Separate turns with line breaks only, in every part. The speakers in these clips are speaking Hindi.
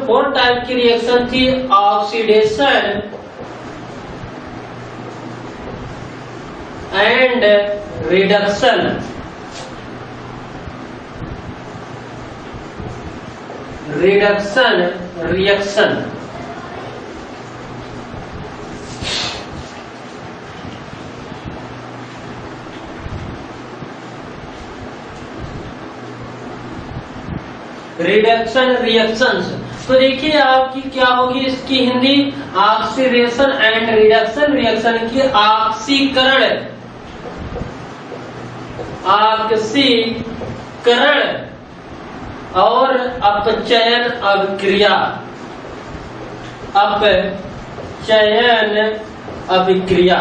फोर्थ टाइप की रिएक्शन थी oxidation and reduction. Reduction reaction. Reduction reactions. तो देखिए आपकी क्या होगी इसकी Hindi, oxidation and reduction reaction की ऑक्सीकरण, ऑक्सीकरण और अपचयन अभिक्रिया, अपचयन अभिक्रिया।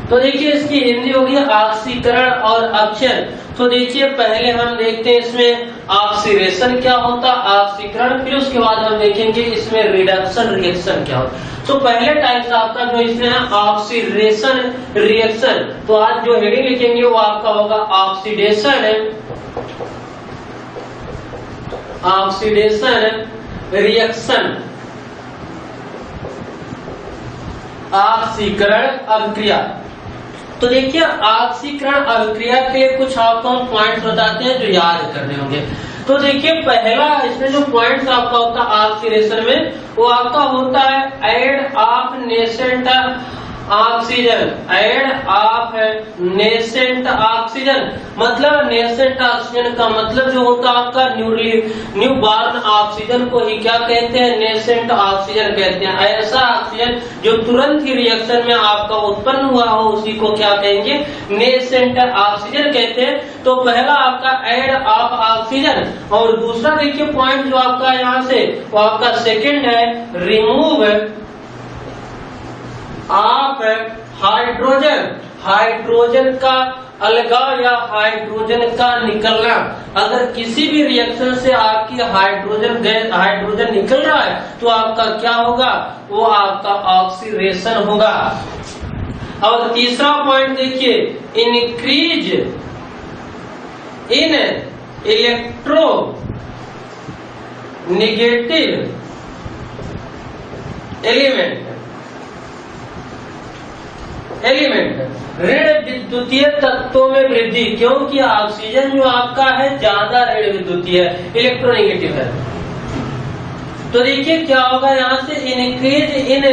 तो देखिए इसकी हिंदी होगी ऑक्सीकरण और अपचयन। तो देखिए पहले हम देखते हैं इसमें ऑक्सीडेशन क्या होता है, ऑक्सीकरण, फिर उसके बाद हम देखेंगे इसमें रिडक्शन रिएक्शन क्या होता है। तो पहले टाइप से आपका जो इसमें है ऑक्सीडेशन रिएक्शन। तो आज जो हेडिंग लिखेंगे वो आपका होगा ऑक्सीडेशन, ऑक्सीडेशन रिएक्शन, ऑक्सीकरण अभिक्रिया। तो देखिए ऑक्सीकरण अभिक्रिया के लिए कुछ आपको हम पॉइंट्स बताते हैं जो याद करने होंगे। तो देखिए पहला इसमें जो पॉइंट्स आपका होता है ऑक्सीडेशन में, वो आपका होता है add of nascent oxygen, add of nascent oxygen. मतलब नेसेंट ऑक्सीजन का मतलब जो होता है आपका न्यू बॉर्न ऑक्सीजन को ही क्या कहते हैं, नेसेंट ऑक्सीजन कहते हैं। ऐसा ऑक्सीजन जो तुरंत ही रिएक्शन में आपका उत्पन्न हुआ हो उसी को क्या कहेंगे, नेसेंट ऑक्सीजन कहते हैं। तो पहला आपका ऐड ऑफ ऑक्सीजन, और दूसरा देखिए पॉइंट जो आपका यहाँ से वो आपका सेकेंड है रिमूव ऑफ हाइड्रोजन, हाइड्रोजन का अलगाव या हाइड्रोजन का निकलना। अगर किसी भी रिएक्शन से आपकी हाइड्रोजन निकल रहा है तो आपका क्या होगा, वो आपका ऑक्सीडेशन होगा। और तीसरा पॉइंट देखिए increase in electro negative element ऋण विद्युतीय तत्वों में वृद्धि, क्योंकि ऑक्सीजन जो आपका है ज्यादा ऋण विद्युतीय इलेक्ट्रोनेगेटिव है। तो देखिए क्या होगा यहाँ से इंक्रीज इन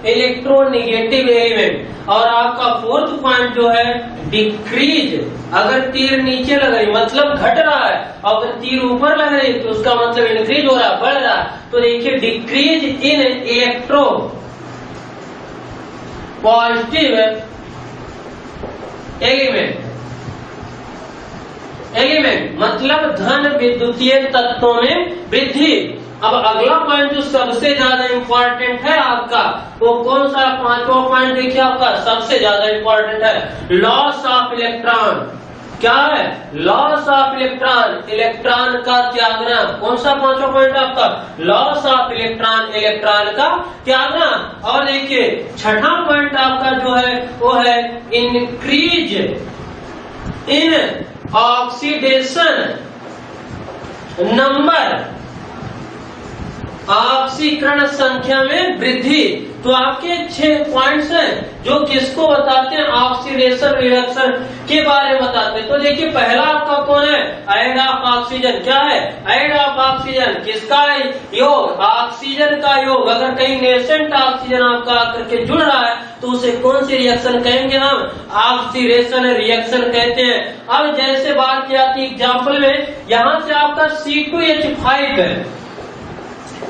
इलेक्ट्रोनेगेटिव एलिमेंट। और आपका फोर्थ पॉइंट जो है डिक्रीज, अगर तीर नीचे लग रही मतलब घट रहा है, और अगर तीर ऊपर लग रही तो उसका मतलब इंक्रीज हो रहा है, बढ़ रहा है। तो देखिए decrease in electro positive element मतलब धन विद्युतीय तत्वों में वृद्धि। अब अगला पॉइंट जो सबसे ज्यादा इंपॉर्टेंट है आपका, वो कौन सा, पांचवा पॉइंट देखिए आपका सबसे ज्यादा इंपॉर्टेंट है लॉस ऑफ इलेक्ट्रॉन। क्या है, लॉस ऑफ इलेक्ट्रॉन, इलेक्ट्रॉन का त्यागना। कौन सा पांचवा पॉइंट आपका, लॉस ऑफ इलेक्ट्रॉन, इलेक्ट्रॉन का त्यागना। और देखिए छठा पॉइंट आपका जो है वो है इंक्रीज इन ऑक्सीडेशन नंबर, ऑक्सीकरण संख्या में वृद्धि। तो आपके 6 पॉइंट्स हैं जो किसको बताते हैं, ऑक्सीडेशन रिडक्शन के बारे में बताते हैं। तो देखिए पहला आपका कौन है, ऐड ऑफ ऑक्सीजन। क्या है, ऐड ऑफ ऑक्सीजन किसका है, योग, ऑक्सीजन का योग। अगर कहीं नेसेंट ऑक्सीजन आपका आकर के जुड़ रहा है तो उसे कौन सी रिएक्शन कहेंगे हम, ऑक्सीडेशन रिएक्शन कहते हैं। अब जैसे बात की जाती है एग्जाम्पल में, यहाँ से आपका C2H5 है,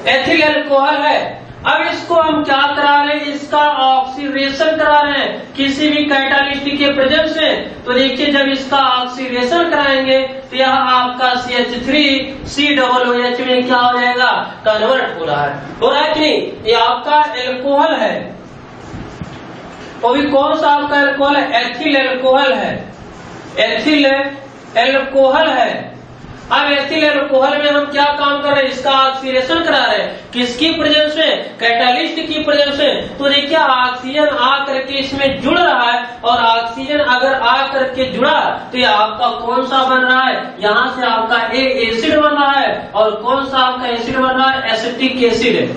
एथिल अल्कोहल है। अब इसको हम क्या करा रहे हैं, इसका ऑक्सीडेशन करा रहे हैं किसी भी कैटालिस्ट के प्रेजेंस में। तो देखिए जब इसका ऑक्सीडेशन कराएंगे तो यह आपका CH3COOH में क्या हो जाएगा, कन्वर्ट हो रहा है कि नहीं। ये आपका एल्कोहल है, वो भी कौन सा आपका एल्कोहल है, एथिल एल्कोहल है, एथिल एल्कोहल है। अब एथिल अल्कोहल में हम क्या काम कर रहे हैं, इसका ऑक्सीडेशन करा रहे हैं, किसकी प्रेजेंस में, कैटालिस्ट की प्रेजेंस में। तो देखिए ऑक्सीजन आ करके इसमें जुड़ रहा है, और ऑक्सीजन अगर आ करके जुड़ा तो ये आपका कौन सा बन रहा है, यहाँ से आपका एसिड बन रहा है, और कौन सा आपका एसिड बन रहा है, एसिटिक एसिड।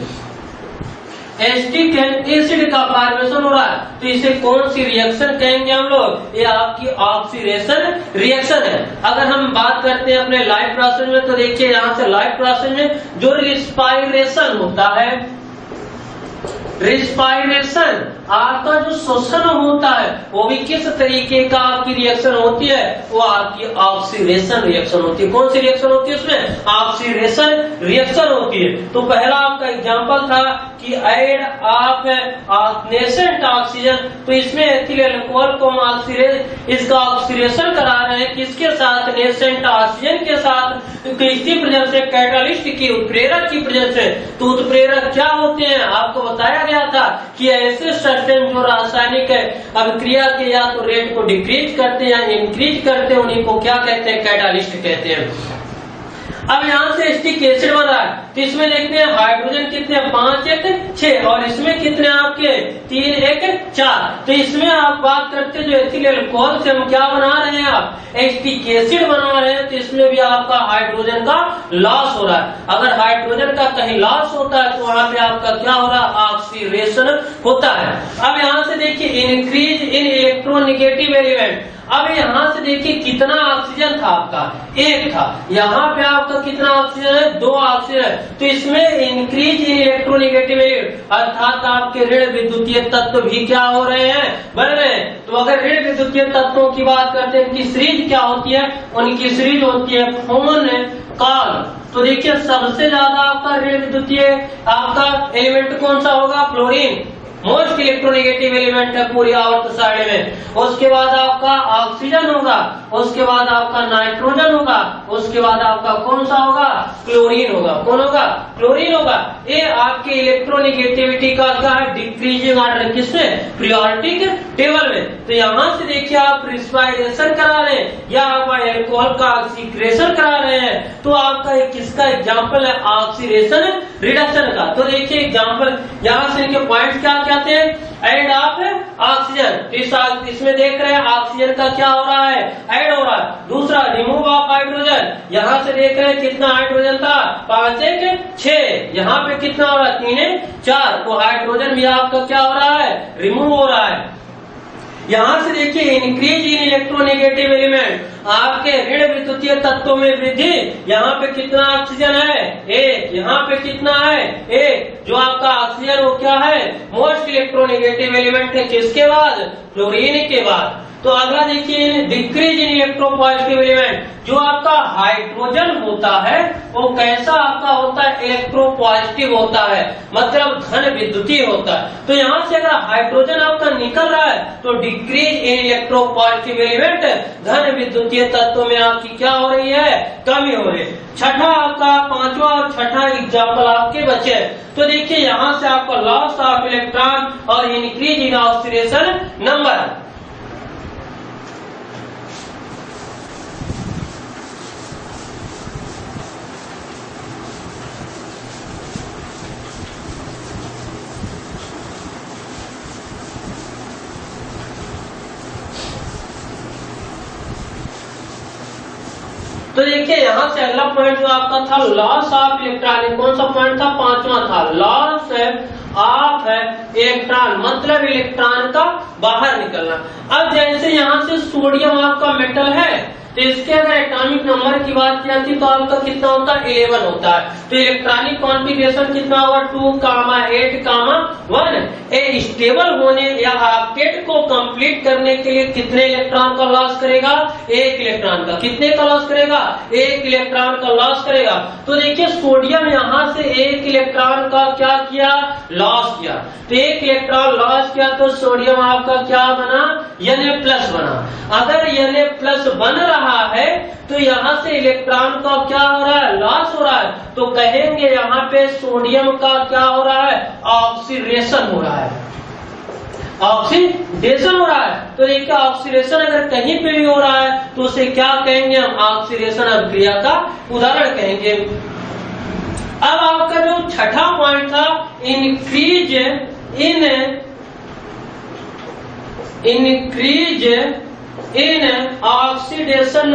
एसिटिक एसिड का फॉर्मेशन हो रहा है, तो इसे कौन सी रिएक्शन कहेंगे हम लोग, ये आपकी ऑक्सीडेशन रिएक्शन है। अगर हम बात करते हैं अपने लाइफ प्रोसेस में, तो देखिए यहाँ से लाइफ प्रोसेस में जो रिस्पायरेशन होता है, रिस्पायरेशन आपका जो श्वसन होता है, वो भी किस तरीके का आपकी रिएक्शन होती है, वो आपकी ऑक्सीडेशन रिएक्शन होती है। कौन सी रिएक्शन होती है उसमें, ऑक्सीडेशन रिएक्शन होती है। तो पहला आपका एग्जांपल था कि ऐड ऑफ नेसेंट ऑक्सीजन, तो इसमें एथिल अल्कोहल को हम इसका ऑक्सीडेशन करा रहे हैं, किसके साथ, नेसेंट ऑक्सीजन के साथ, किसकी प्रेजेंस से, कैटालिस्ट की, उत्प्रेरक की प्रेजेंस से। तो उत्प्रेरक क्या होते हैं, आपको बताया गया था कि ऐसे सर्टेन जो रासायनिक अभिक्रिया के या तो रेट को डिक्रीज करते हैं या इंक्रीज करते हैं, उन्हीं को क्या कहते हैं, कैटालिस्ट कहते हैं। अब यहाँ से एसिटिक एसिड बन रहा है, तो इसमें देखते हैं हाइड्रोजन कितने, 5 1 6, और इसमें कितने आपके 3 1 4। तो इसमें आप बात करते हैं जो एथिल अल्कोहल से हम क्या बना रहे हैं, आप एसिटिक एसिड बना रहे हैं, तो इसमें भी आपका हाइड्रोजन का लॉस हो रहा है। अगर हाइड्रोजन का कहीं लॉस होता है तो वहां पे आपका क्या हो रहा है, ऑक्सीडेशन होता है। अब यहाँ से देखिए इंक्रीज इन इलेक्ट्रोनेगेटिव एलिमेंट। अब यहाँ से देखिए कितना ऑक्सीजन था आपका, 1 था, यहाँ पे आपका कितना ऑक्सीजन है, 2 ऑक्सीजन है। तो इसमें इंक्रीज इन इलेक्ट्रोनेगेटिव अर्थात आपके ऋण विद्युतीय तत्व भी क्या हो रहे हैं, बढ़ रहे हैं। तो अगर ऋण विद्युतीय तत्वों की बात करते हैं, उनकी सीरीज क्या होती है, उनकी सीरीज होती है फोन कॉल। तो देखिए सबसे ज्यादा आपका ऋण विद्युतीय आपका एलिमेंट कौन सा होगा, फ्लोरीन, मोस्ट इलेक्ट्रोनेगेटिव एलिमेंट है पूरी आवर्त सारणी में। उसके बाद आपका ऑक्सीजन होगा, उसके बाद आपका नाइट्रोजन होगा, उसके बाद आपका कौन सा होगा, क्लोरीन होगा। कौन होगा, क्लोरीन होगा। ये आपके इलेक्ट्रोनेगेटिविटी का क्या है, डिक्रीजिंग ऑर्डर, किसमें, पीरियोडिक टेबल में। तो यहाँ से देखिए आप रिस्पायरेशन करा रहे हैं या आप एल्कोहल का ऑक्सीक्रेशन करा रहे हैं, तो आपका एक किसका एग्जाम्पल है, ऑक्सीडेशन रिडक्शन का। तो देखिए एग्जाम्पल यहाँ से इनके पॉइंट क्या कहते हैं, ऐड ऑफ ऑक्सीजन, इसमें देख रहे हैं ऑक्सीजन का क्या हो रहा है, ऐड हो रहा है। दूसरा रिमूव ऑफ हाइड्रोजन, यहाँ से देख रहे हैं कितना हाइड्रोजन था, 5 1 6, यहाँ पे कितना हो रहा है, 3 4। तो हाइड्रोजन भी आपका क्या हो रहा है, रिमूव हो रहा है। यहाँ से देखिए इंक्रीज इन इलेक्ट्रोनेगेटिव एलिमेंट, आपके ऋण विद्युतीय तत्वों में वृद्धि। यहाँ पे कितना ऑक्सीजन है, 1, यहाँ पे कितना है, 1। जो आपका ऑक्सीजन वो क्या है, मोस्ट इलेक्ट्रोनेगेटिव एलिमेंट है, किसके बाद, फ्लोरीन के बाद। तो अगला देखिए डिक्रीज इन इलेक्ट्रोपॉजिटिव एलिमेंट, जो आपका हाइड्रोजन होता है वो कैसा आपका होता है, इलेक्ट्रोपॉजिटिव होता है, मतलब धन विद्युतीय होता है। तो यहाँ से अगर हाइड्रोजन आपका निकल रहा है तो डिक्रीज इन इलेक्ट्रोपॉजिटिव एलिमेंट, धन विद्युतीय तत्व में आपकी क्या हो रही है, कमी हो रही है। छठा आपका, 5वां और छठा एग्जाम्पल आपके बचे। तो देखिए यहाँ से आपका लॉस ऑफ इलेक्ट्रॉन और इंक्रीज इन ऑक्सीडेशन नंबर। तो देखिए यहाँ से अगला पॉइंट जो आपका था लॉस ऑफ इलेक्ट्रॉन, कौन सा पॉइंट था, 5वां था, लॉस ऑफ इलेक्ट्रॉन, मतलब इलेक्ट्रॉन का बाहर निकलना। अब जैसे यहाँ से सोडियम आपका मेटल है, तो इसके अगर एटॉमिक नंबर की बात की जाती तो आपका कितना होता है, 11 होता है। तो इलेक्ट्रॉनिक कॉन्फ़िगरेशन कितना होगा, 2, 8, 1। ए स्टेबल होने या ऑक्टेट को कंप्लीट करने के लिए कितने इलेक्ट्रॉन का लॉस करेगा, 1 इलेक्ट्रॉन का। कितने का लॉस करेगा, 1 इलेक्ट्रॉन का लॉस करेगा। तो देखिए सोडियम यहाँ से 1 इलेक्ट्रॉन का क्या किया, लॉस किया। तो 1 इलेक्ट्रॉन लॉस किया तो सोडियम आपका क्या बना, Na+ बना। अगर Na+ बन रहा है तो यहाँ से इलेक्ट्रॉन का क्या हो रहा है, लॉस हो रहा है। तो कहेंगे यहाँ पे सोडियम का क्या हो रहा है, ऑक्सीडेशन हो रहा है। ऑक्सीडेशन हो रहा है। तो देखिए ऑक्सीडेशन अगर कहीं पे भी हो रहा है तो उसे क्या कहेंगे हम, ऑक्सीडेशन अभिक्रिया का उदाहरण कहेंगे। अब आपका जो छठा पॉइंट था, इंक्रीज इन ऑक्सीडेशन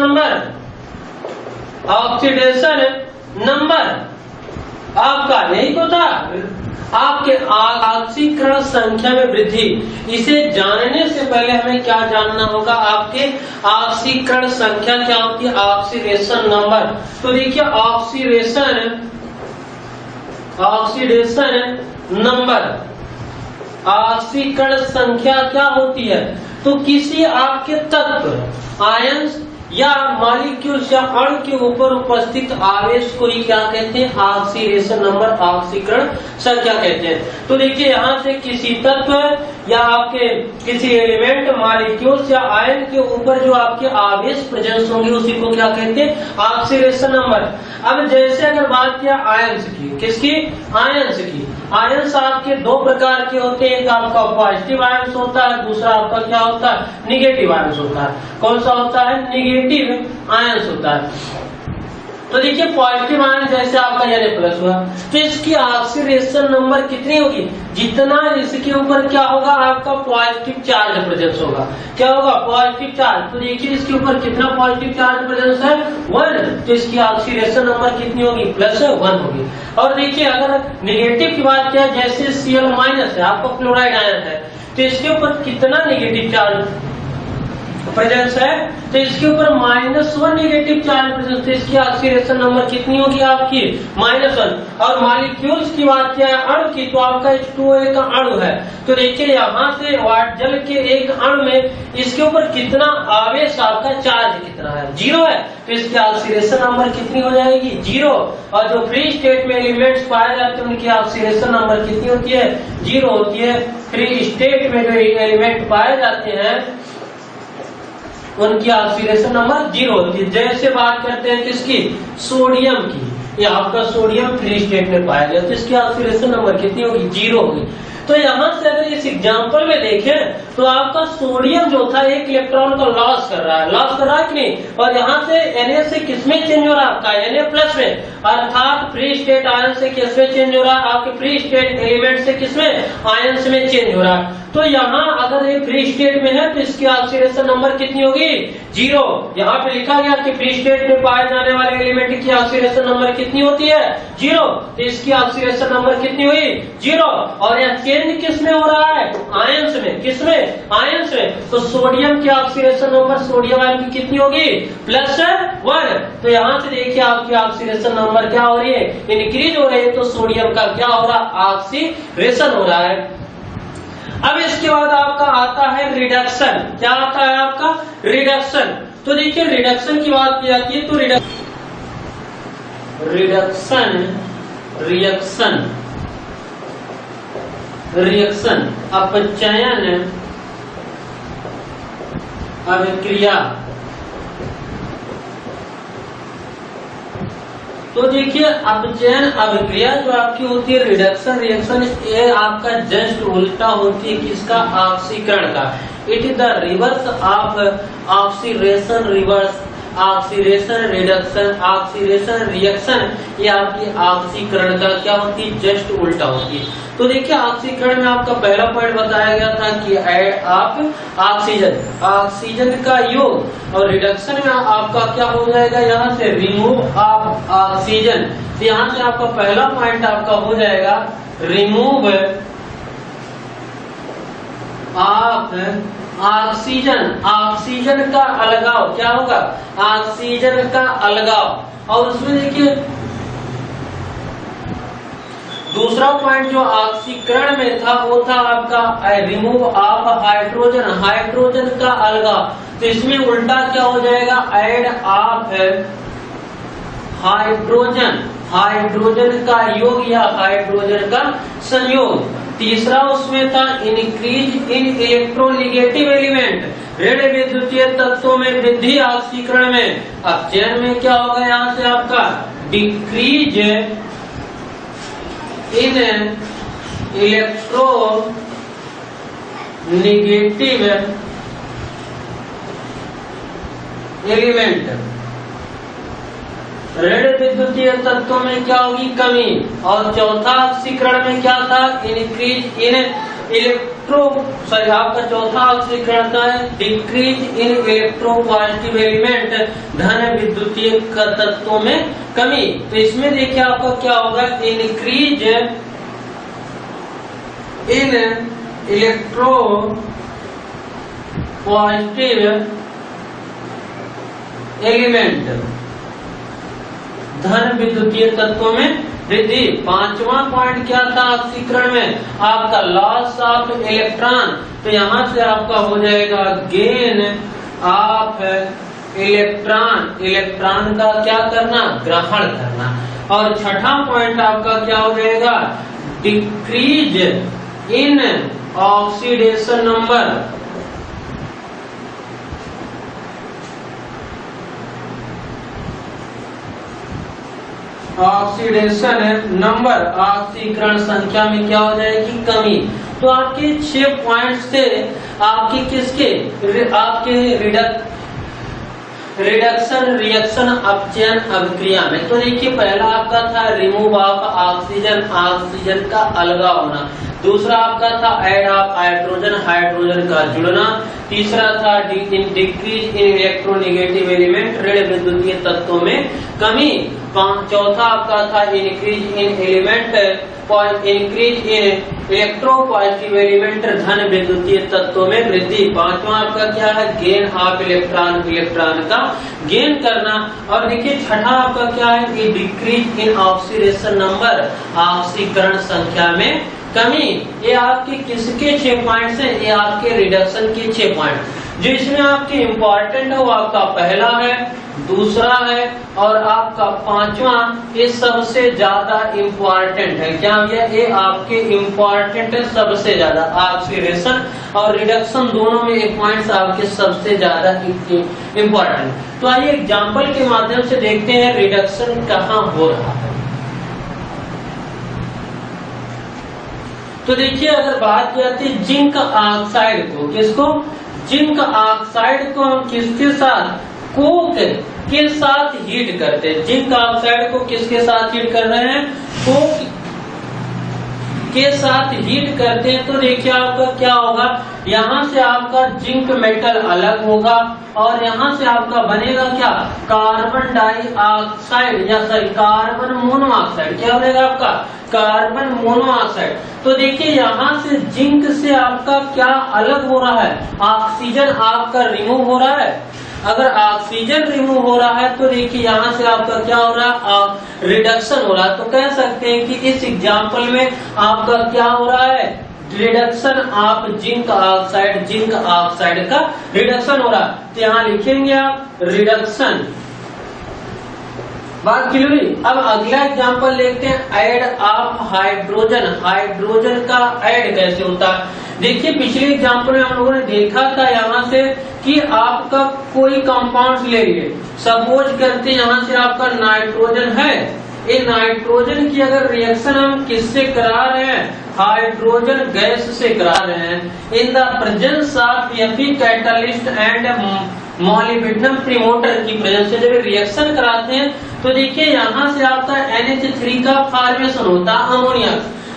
नंबर आपका यही तो था, आपके ऑक्सीकरण संख्या में वृद्धि। इसे जानने से पहले हमें क्या जानना होगा, आपके ऑक्सीकरण संख्या क्या होती है, ऑक्सीडेशन नंबर। तो देखिए ऑक्सीडेशन नंबर, ऑक्सीकरण संख्या क्या होती है, तो किसी आपके तत्व, आयंस या मॉलिक्यूल्स या अणु के ऊपर उपस्थित आवेश को ही क्या कहते हैं, ऑक्सीडेशन नंबर, ऑक्सीकरण संख्या कहते हैं। तो देखिए यहाँ से किसी तत्व या आपके किसी एलिमेंट, मॉलिक्यूल्स या आयन के ऊपर जो आपके आवेश प्रेजेंस होंगे उसी को क्या कहते हैं, ऑक्सीडेशन नंबर। अब जैसे अगर बात किया आयंस की, किसकी, आयंस की, आयंस आपके दो प्रकार के होते हैं, एक आपका पॉजिटिव आयंस होता है, दूसरा आपका क्या होता है, निगेटिव आयंस होता है। कौन सा होता है, निगेटिव आयंस होता है। तो देखिए पॉजिटिव आयन जैसे आपका Na+ हुआ, तो इसकी ऑक्सीडेशन नंबर कितनी होगी, जितना इसके ऊपर क्या होगा, आपका पॉजिटिव चार्ज प्रेजेंस होगा। क्या होगा, पॉजिटिव चार्ज। तो देखिए इसके ऊपर कितना पॉजिटिव चार्ज प्रेजेंस है, 1, तो इसकी ऑक्सीडेशन नंबर कितनी होगी, +1 होगी। और देखिए अगर निगेटिव की बात किया, जैसे Cl- है, आपका क्लोराइड आयन है, तो इसके ऊपर कितना निगेटिव चार्ज प्रेजेंस है, तो इसके ऊपर -1 निगेटिव चार्ज प्रेजेंस, तो इसकी ऑक्सीडेशन नंबर कितनी होगी आपकी, -1। और मॉलिक्यूल्स की बात किया है, अणु की, तो आपका H2O का अणु है। तो देखिए यहाँ से जल के एक अणु में इसके ऊपर कितना आवेश, आपका चार्ज कितना है, 0 है, तो इसकी ऑक्सीडेशन नंबर कितनी हो जाएगी, 0। और जो फ्री स्टेट में एलिमेंट्स पाए जाते हैं उनकी ऑक्सीडेशन नंबर कितनी होती है, 0 होती है। फ्री स्टेट में जो एलिमेंट पाए जाते हैं उनकी ऑक्सीडेशन नंबर 0 होती है। जैसे बात करते हैं किसकी, सोडियम की, ये आपका सोडियम फ्री स्टेट में पाया गया, तो इसकी ऑक्सीडेशन नंबर कितनी होगी, 0 होगी। तो यहाँ से अगर इस एग्जांपल में देखें तो आपका सोडियम जो था एक इलेक्ट्रॉन को लॉस कर रहा है कि नहीं, और यहाँ से Na से किसमें चेंज हो रहा है, आपका Na+ में, अर्थात फ्री स्टेट आयन से किसमें चेंज हो रहा है, आपके फ्री स्टेट एलिमेंट से किसमें, आयंस में चेंज हो रहा है। तो यहाँ अगर ये फ्री स्टेट में है तो इसकी ऑक्सीडेशन नंबर कितनी होगी, 0। यहाँ पे लिखा गया कि फ्री स्टेट में पाए जाने वाले एलिमेंट की ऑक्सीडेशन नंबर कितनी होती है, 0, तो इसकी ऑक्सीडेशन नंबर कितनी हुई, 0। और यह चेंज किस में हो रहा है, आयंस में, किसमें, आयंस में। तो सोडियम की ऑक्सीडेशन नंबर, सोडियम आयन की कितनी होगी, +1। तो यहाँ से देखिए आपकी ऑक्सीडेशन नंबर क्या हो रही है, इंक्रीज हो रही है, तो सोडियम का क्या हो रहा है, ऑक्सीडेशन हो रहा है। अब इसके बाद आपका आता है रिडक्शन। क्या आता है आपका, रिडक्शन। तो देखिए रिडक्शन की बात की जाती है तो रिएक्शन अपचयन अभिक्रिया। तो देखिए अपचयन अभिक्रिया जो आपकी होती है, रिडक्शन रिएक्शन, ये आपका जस्ट उल्टा होती है किसका, ऑक्सीकरण का। It is the reverse of oxidation, reverse oxidation reduction, oxidation reaction, ये आपकी ऑक्सीकरण का क्या होती है, जस्ट उल्टा होती है। तो देखिए ऑक्सीकरण में आपका पहला पॉइंट बताया गया था कि ऐड ऑफ ऑक्सीजन का योग, और रिडक्शन में आपका क्या हो जाएगा, यहाँ से रिमूव ऑफ ऑक्सीजन। तो यहाँ से आपका पहला पॉइंट आपका हो जाएगा रिमूव ऑफ ऑक्सीजन का अलगाव। क्या होगा, ऑक्सीजन का अलगाव। और उसमें देखिए दूसरा पॉइंट जो ऑक्सीकरण में था वो था आपका रिमूव ऑफ हाइड्रोजन का अलगाव। तो इसमें उल्टा क्या हो जाएगा, ऐड ऑफ हाइड्रोजन का योग या हाइड्रोजन का संयोग। तीसरा उसमें था इंक्रीज इन इलेक्ट्रोनेगेटिव एलिमेंट, ऋण विद्युतीय तत्वों में वृद्धि ऑक्सीकरण में। अपचयन में क्या होगा, यहाँ से आपका डिक्रीज इन निगेटिव एलिमेंट, ऋण विद्युतीय तत्वों में क्या होगी, कमी। और चौथा ऑक्सीकरण में क्या था, इंक्रीज इन आपका चौथा ऑक्सीकरण का है डिक्रीज इन इलेक्ट्रोपॉजिटिव एलिमेंट, धन विद्युतीय तत्वों में कमी। तो इसमें देखिए आपका क्या होगा, increase in electro positive element, धन विद्युतीय तत्वों में वृद्धि। पांचवा पॉइंट क्या था ऑक्सीकरण में, आपका लॉस ऑफ इलेक्ट्रॉन। तो यहां से आपका हो जाएगा गेन ऑफ इलेक्ट्रॉन, इलेक्ट्रॉन का क्या करना, ग्रहण करना। और छठा पॉइंट आपका क्या हो जाएगा, decrease in oxidation number, oxidation number, ऑक्सीकरण संख्या में क्या हो जाएगी, कमी। तो आपके 6 पॉइंट से आपके किसके, आपके रिडक्शन, रिएक्शन, अपचयन, अभिक्रिया में। तो देखिए पहला आपका था रिमूव ऑफ ऑक्सीजन, ऑक्सीजन का अलगाव होना। दूसरा आपका था ऐड ऑफ हाइड्रोजन, हाइड्रोजन का जुड़ना। तीसरा था डिक्रीज इन इलेक्ट्रोनेगेटिव एलिमेंट, ऋण विद्युतीय तत्वों में कमी। चौथा आपका था increase in element, increase in electropositive element, धन विद्युतीय तत्वों में वृद्धि। पांचवा आपका क्या है, गेन ऑफ इलेक्ट्रॉन, इलेक्ट्रॉन का गेन करना। और देखिए छठा आपका क्या है, डिक्रीज इन ऑक्सीडेशन नंबर, ऑक्सीकरण संख्या में कमी। ये आपके किसके 6 पॉइंट्स हैं, ये आपके रिडक्शन के 6 पॉइंट। जो इसमें आपके इम्पोर्टेंट है वो आपका पहला है, दूसरा है और आपका पांचवा, ये सबसे ज्यादा इम्पोर्टेंट है। क्या ये आपके इम्पोर्टेंट है सबसे ज्यादा, ऑक्सीडेशन और रिडक्शन दोनों में ये पॉइंट्स आपके सबसे ज्यादा इम्पोर्टेंट। तो आइए एग्जाम्पल के माध्यम से देखते हैं रिडक्शन कहाँ हो रहा है। तो देखिए अगर बात की जाती है जिंक ऑक्साइड को, किसको, जिंक ऑक्साइड को हम किसके साथ, कोक के साथ हीट करते हैं। जिंक ऑक्साइड को किसके साथ हीट कर रहे हैं, कोक के साथ हीट करते हैं। तो देखिए आपका क्या होगा, यहाँ से आपका जिंक मेटल अलग होगा और यहाँ से आपका बनेगा क्या, कार्बन डाइऑक्साइड या सॉरी कार्बन मोनोऑक्साइड। क्या बनेगा आपका, कार्बन मोनोऑक्साइड। तो देखिए यहाँ से जिंक से आपका क्या अलग हो रहा है, ऑक्सीजन आपका रिमूव हो रहा है। अगर ऑक्सीजन रिमूव हो रहा है तो देखिए यहाँ से आपका क्या हो रहा है, रिडक्शन हो रहा है। तो कह सकते हैं कि इस एग्जाम्पल में आपका क्या हो रहा है, reduction of zinc oxide, zinc oxide का रिडक्शन हो रहा है। तो यहाँ लिखेंगे आप रिडक्शन, बात क्लियर हुई। अब अगला एग्जांपल देखते हैं, ऐड ऑफ हाइड्रोजन, हाइड्रोजन का ऐड कैसे होता है। देखिए पिछले एग्जांपल में हम लोगों ने देखा था यहाँ से कि आपका कोई कंपाउंड ले लिए, सपोज करते हैं यहाँ से आपका नाइट्रोजन है। ये नाइट्रोजन की अगर रिएक्शन हम किससे करा रहे हैं, हाइड्रोजन गैस से करा रहे हैं। In the presence of Fe catalyst and molybdenum promoter की प्रेजेंस से जब रिएक्शन कराते हैं तो देखिए यहाँ से आपका NH3 का फॉर्मेशन होता है अमोनिया।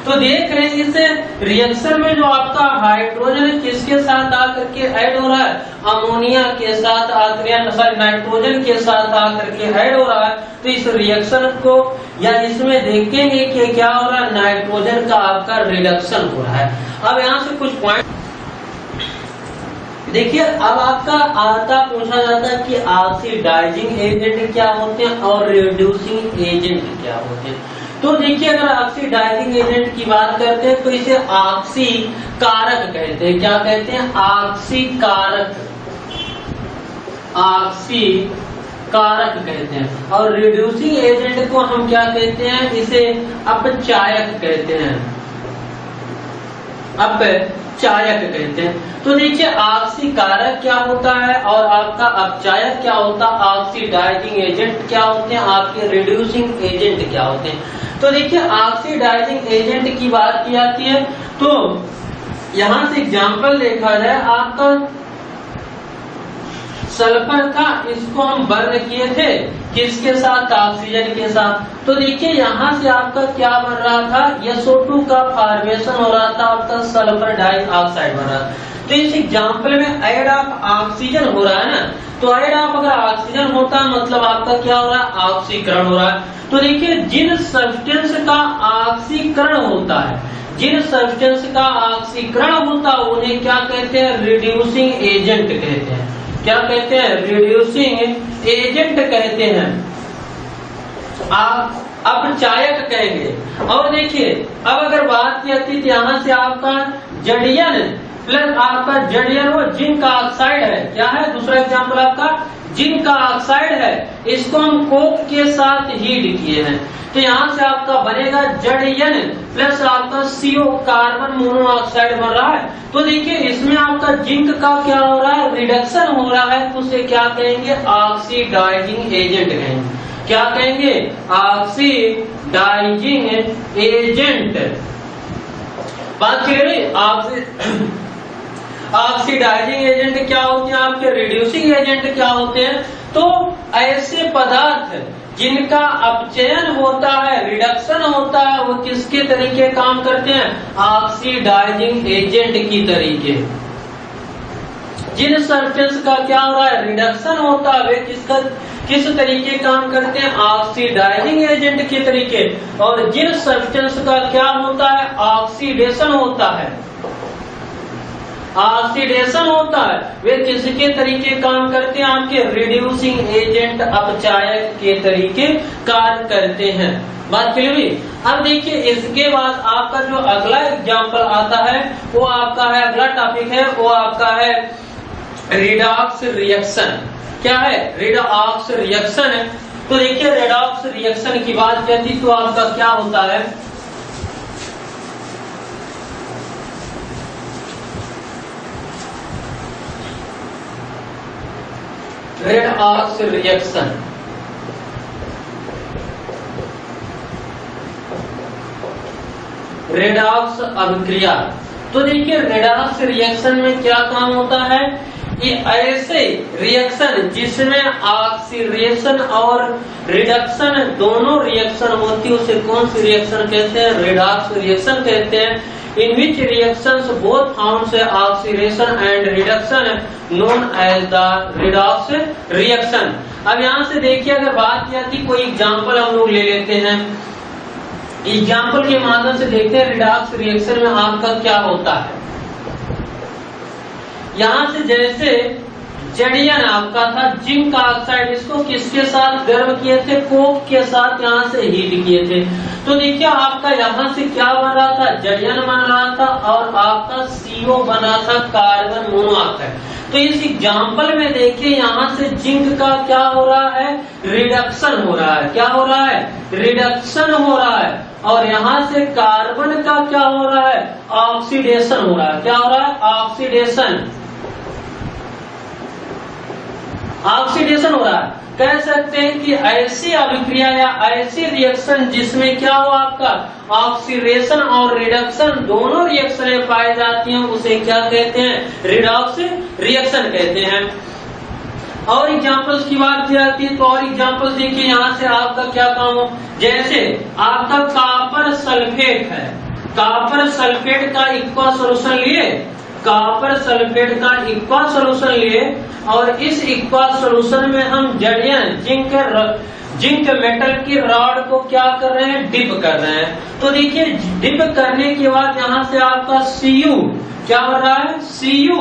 तो देख रहे हैं इस रिएक्शन में जो आपका हाइड्रोजन किसके साथ आकर के ऐड हो रहा है, अमोनिया के साथ आकर, सॉरी नाइट्रोजन के साथ आकर के ऐड हो रहा है। तो इस रिएक्शन को या इसमें देखेंगे कि क्या हो रहा है, नाइट्रोजन का आपका रिडक्शन हो रहा है। अब यहाँ से कुछ पॉइंट देखिए। अब आपका आता पूछा जाता है कि ऑक्सीडाइजिंग एजेंट क्या होते हैं और रिड्यूसिंग एजेंट क्या होते हैं। तो देखिए अगर ऑक्सीडाइजिंग एजेंट की बात करते हैं तो इसे ऑक्सी कारक कहते हैं। क्या कहते हैं, ऑक्सी कारक, ऑक्सी कारक कहते हैं। और रिड्यूसिंग एजेंट को हम क्या कहते हैं, इसे अपचायक कहते हैं, अपचायक कहते हैं। तो देखिए ऑक्सीकारक क्या होता है और आपका अपचायक क्या होता है, ऑक्सीडाइजिंग एजेंट क्या होते हैं, आपके रिड्यूसिंग एजेंट क्या होते हैं। तो देखिए ऑक्सीडाइजिंग एजेंट की बात की जाती है तो यहां से एग्जाम्पल देखा जाए आपका सल्फर का, इसको हम बर्न किए थे किसके साथ, ऑक्सीजन के साथ। तो देखिए यहाँ से आपका क्या बन रहा था, SO2 का फॉर्मेशन हो रहा था, आपका सल्फर डाइऑक्साइड बन रहा था। तो इस एग्जाम्पल में ऐड ऑफ ऑक्सीजन हो रहा है ना, तो ऐड ऑफ अगर ऑक्सीजन होता है मतलब आपका क्या हो रहा है, ऑक्सीकरण हो रहा है। तो देखिए जिन सब्सटेंस का ऑक्सीकरण होता है, जिन सब्सटेंस का ऑक्सीकरण होता है उन्हें क्या कहते हैं, रिड्यूसिंग एजेंट कहते हैं। क्या कहते हैं, रिड्यूसिंग एजेंट कहते हैं, आप अपचायक कहेंगे। और देखिए अब अगर बात की जाती तो यहाँ से आपका जड़ियन प्लस आपका जड़ियन वो जिंक ऑक्साइड है, क्या है, दूसरा एग्जाम्पल आपका जिंक ऑक्साइड है, इसको हम कोक के साथ हीट किए हैं। तो यहाँ से आपका बनेगा जड़ियन प्लस आपका CO कार्बन मोनोऑक्साइड बन रहा है। तो देखिए इसमें आपका जिंक का क्या हो रहा है, रिडक्शन हो रहा है, तो उसे क्या कहेंगे, ऑक्सीडाइजिंग एजेंट कहेंगे। क्या कहेंगे, ऑक्सीडाइजिंग एजेंट। बात क्लियर है। ऑक्सीडाइजिंग एजेंट क्या होते हैं आपके, रिड्यूसिंग एजेंट क्या होते हैं, तो ऐसे पदार्थ जिनका अपचयन होता है, रिडक्शन होता है, वो किसके तरीके काम करते हैं, ऑक्सीडाइजिंग एजेंट की तरीके। जिन सब्सटेंस का क्या हो रहा है, रिडक्शन होता है, वे किस तरीके काम करते हैं, ऑक्सीडाइजिंग एजेंट के तरीके। और जिन सब्सटेंस का क्या होता है, ऑक्सीडेशन होता है, ऑक्सीडेशन होता है, वे किसके तरीके काम करते हैं, आपके रिड्यूसिंग एजेंट अपचायक के तरीके कार्य करते हैं। बात क्लियर हुई। अब देखिए इसके बाद आपका जो अगला एग्जाम्पल आता है वो आपका है, अगला टॉपिक है वो आपका है रिडॉक्स रिएक्शन। क्या है, रिडॉक्स रिएक्शन है। तो देखिए रिडॉक्स रिएक्शन की बात कहती तो आपका क्या होता है, रेडॉक्स रिएक्शन। रेडॉक्स अभिक्रिया। तो देखिए रेडॉक्स रिएक्शन में क्या काम होता है, ये ऐसे रिएक्शन जिसमें ऑक्सीडेशन और रिडक्शन दोनों रिएक्शन होती है उसे कौन सी रिएक्शन कहते हैं, रेडॉक्स रिएक्शन कहते हैं। In which reactions both forms oxidation and reduction known as the redox reaction। अब यहाँ से देखिए अगर बात की जाती कोई एग्जाम्पल हम लोग ले लेते हैं, एग्जाम्पल के माध्यम से देखते हैं रिडॉक्स रिएक्शन में आपका क्या होता है। यहाँ से जैसे जड़ियन आपका था जिंक ऑक्साइड, इसको किसके साथ गर्म किए थे, कोक के साथ यहाँ से हीट किए थे। तो देखिए आपका यहाँ से क्या बन रहा था, जड़ियन बन रहा था और आपका CO बना था कार्बन मोनोऑक्साइड। तो इस एग्जाम्पल में देखिए यहाँ से जिंक का क्या हो रहा है, रिडक्शन हो रहा है। क्या हो रहा है, रिडक्शन हो रहा है। और यहाँ से कार्बन का क्या हो रहा है, ऑक्सीडेशन हो रहा है। क्या हो रहा है, ऑक्सीडेशन, ऑक्सीडेशन हो रहा है। कह सकते हैं कि ऐसी अभिक्रिया या ऐसी रिएक्शन जिसमें क्या हो आपका ऑक्सीडेशन और रिडक्शन दोनों रिएक्शनें पाई जाती हैं उसे क्या कहते हैं, रिडॉक्स रिएक्शन कहते हैं। और एग्जांपल्स की बात की जाती है तो और एग्जांपल्स देखिए यहाँ से आपका क्या काम हो, जैसे आपका कॉपर सल्फेट है, कॉपर सल्फेट का इक्वा सोल्यूशन लिए, कॉपर सल्फेट का इक्वा सोल्यूशन लिए और इस इक्वा सोल्यूशन में हम जड़ियन जिंक मेटल की रॉड को क्या कर रहे हैं, डिप कर रहे हैं। तो देखिए डिप करने के बाद यहाँ से आपका Cu क्या हो रहा है, Cu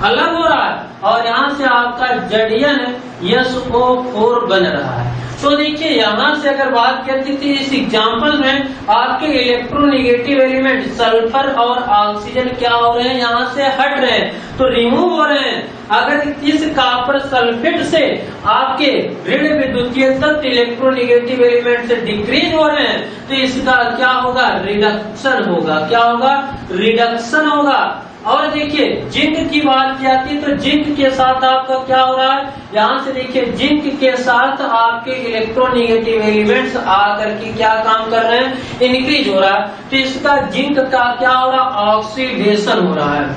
अलग हो रहा है और यहाँ से आपका जड़ियन SO4 बन रहा है। तो देखिए यहाँ से अगर बात करती थी इस एग्जाम्पल में आपके इलेक्ट्रोनेगेटिव एलिमेंट सल्फर और ऑक्सीजन क्या हो रहे हैं, यहाँ से हट रहे हैं, तो रिमूव हो रहे हैं। अगर इस कॉपर सल्फेट से आपके ऋण विद्युतीय तत्व इलेक्ट्रोनेगेटिव एलिमेंट से डिक्रीज हो रहे हैं तो इसका क्या होगा, रिडक्शन होगा। क्या होगा, रिडक्शन होगा। और देखिए जिंक की बात की जाती है तो जिंक के साथ आपका क्या हो रहा है, यहाँ से देखिए जिंक के साथ आपके इलेक्ट्रोनेगेटिव एलिमेंट्स आकर के क्या काम कर रहे हैं, इंक्रीज हो रहा है। तो इसका जिंक का क्या हो रहा है, ऑक्सीडेशन हो रहा है,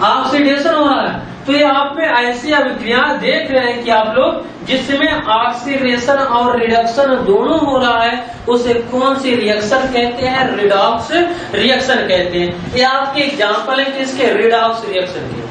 ऑक्सीडेशन हो रहा है। तो ये आप में ऐसी अभिक्रिया देख रहे हैं कि आप लोग जिसमें ऑक्सीडेशन और रिडक्शन दोनों हो रहा है, उसे कौन सी रिएक्शन कहते हैं, रिडॉक्स रिएक्शन कहते हैं। ये आपके एग्जांपल है किसके, रिडॉक्स रिएक्शन के।